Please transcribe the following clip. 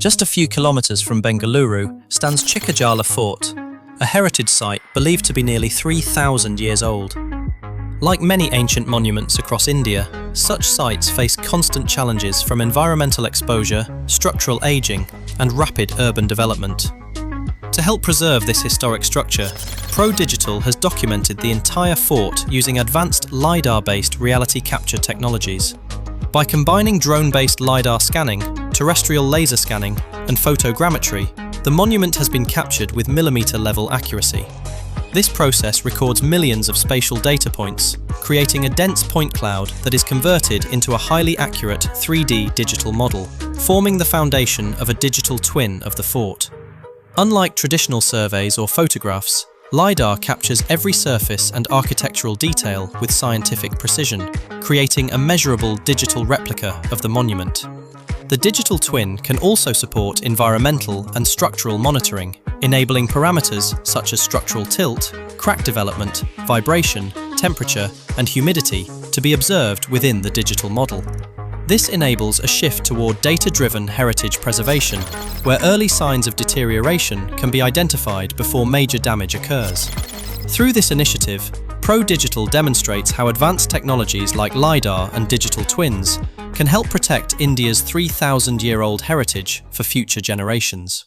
Just a few kilometers from Bengaluru stands Chikkajala Fort, a heritage site believed to be nearly 3,000 years old. Like many ancient monuments across India, such sites face constant challenges from environmental exposure, structural aging, and rapid urban development. To help preserve this historic structure, Predictive has documented the entire fort using advanced LiDAR-based reality capture technologies. By combining drone-based LiDAR scanning, terrestrial laser scanning, and photogrammetry, the monument has been captured with millimeter-level accuracy. This process records millions of spatial data points, creating a dense point cloud that is converted into a highly accurate 3D digital model, forming the foundation of a digital twin of the fort. Unlike traditional surveys or photographs, LiDAR captures every surface and architectural detail with scientific precision, creating a measurable digital replica of the monument. The digital twin can also support environmental and structural monitoring, enabling parameters such as structural tilt, crack development, vibration, temperature, and humidity to be observed within the digital model. This enables a shift toward data-driven heritage preservation, where early signs of deterioration can be identified before major damage occurs. Through this initiative, Predictive demonstrates how advanced technologies like LiDAR and digital twins can help protect India's 3,000-year-old heritage for future generations.